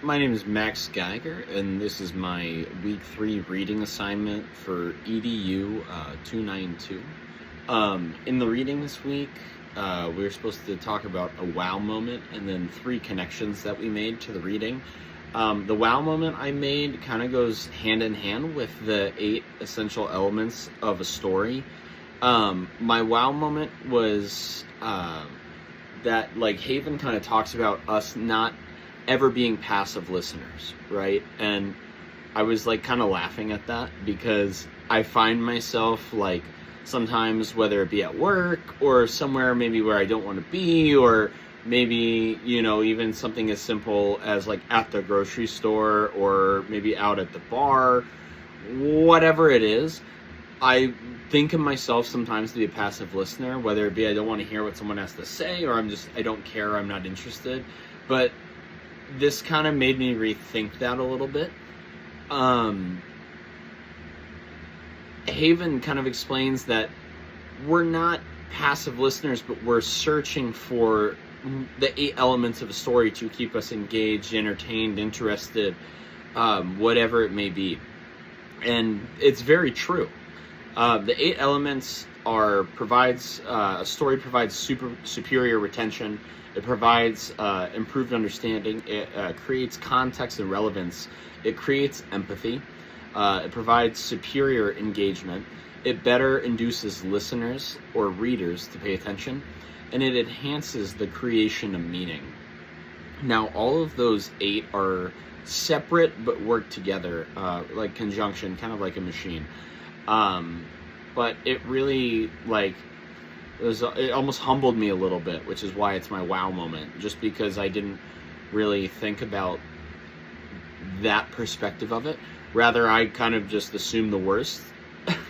My name is Max Geiger, and this is my week 3 reading assignment for EDU292. In the reading this week, we were supposed to talk about a wow moment and then 3 connections that we made to the reading. The wow moment I made kind of goes hand in hand with the 8 essential elements of a story. My wow moment was that, like, Haven kind of talks about us not ever being passive listeners, right? And I was like kind of laughing at that because I find myself like sometimes, whether it be at work or somewhere maybe where I don't want to be, or maybe, even something as simple as like at the grocery store or maybe out at the bar, whatever it is, I think of myself sometimes to be a passive listener, whether it be I don't want to hear what someone has to say, or I don't care, I'm not interested. But this kind of made me rethink that a little bit. Haven kind of explains that we're not passive listeners, but we're searching for the 8 elements of a story to keep us engaged, entertained, interested, whatever it may be. And it's very true. The 8 elements a story provides superior retention. It provides improved understanding. It creates context and relevance. It creates empathy. It provides superior engagement. It better induces listeners or readers to pay attention. And it enhances the creation of meaning. Now, all of those 8 are separate but work together, like conjunction, kind of like a machine. But it really, it almost humbled me a little bit, which is why it's my wow moment, just because I didn't really think about that perspective of it. Rather, I kind of just assumed the worst,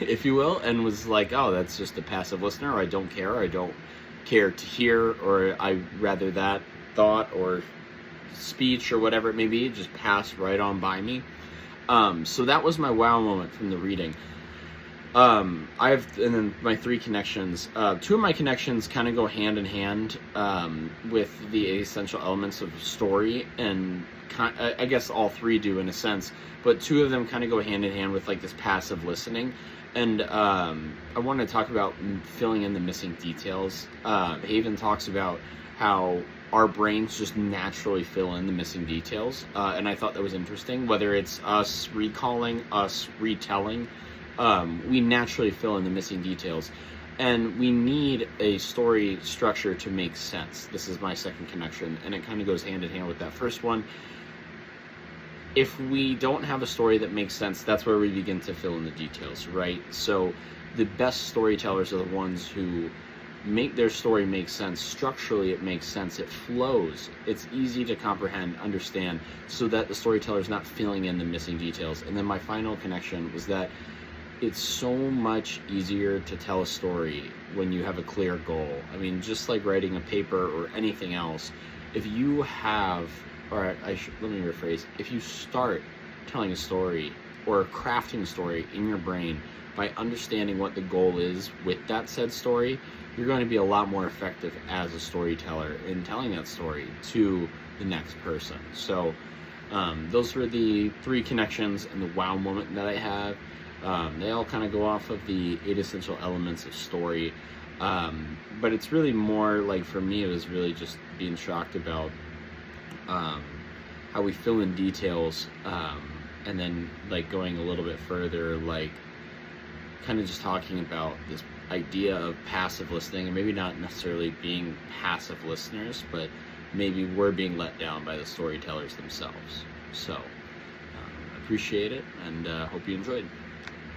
if you will, and was like, oh, that's just a passive listener, or I don't care, or I don't care to hear, or I rather that thought or speech or whatever it may be just pass right on by me. So that was my wow moment from the reading. And then my 3 connections. 2 of my connections kind of go hand in hand with the essential elements of a story, and I guess all 3 do in a sense, but 2 of them kind of go hand in hand with like this passive listening. And I want to talk about filling in the missing details. Haven talks about how our brains just naturally fill in the missing details, and I thought that was interesting. Whether it's us recalling, us retelling, we naturally fill in the missing details, and we need a story structure to make sense. This is my second connection, and it kind of goes hand in hand with that first one. If we don't have a story that makes sense, that's where we begin to fill in the details, right? So the best storytellers are the ones who make their story make sense. Structurally, it makes sense. It flows. It's easy to comprehend, understand, so that the storyteller is not filling in the missing details. And then my final connection was that it's so much easier to tell a story when you have a clear goal. I mean, just like writing a paper or anything else, if you have, or let me rephrase, if you start telling a story or crafting a story in your brain by understanding what the goal is with that said story, you're going to be a lot more effective as a storyteller in telling that story to the next person. So those were the 3 connections and the wow moment that I have. They all kind of go off of the 8 essential elements of story, but it's really more like, for me, it was really just being shocked about how we fill in details, and then like going a little bit further, like kind of just talking about this idea of passive listening, and maybe not necessarily being passive listeners, but maybe we're being let down by the storytellers themselves. So appreciate it, and hope you enjoyed.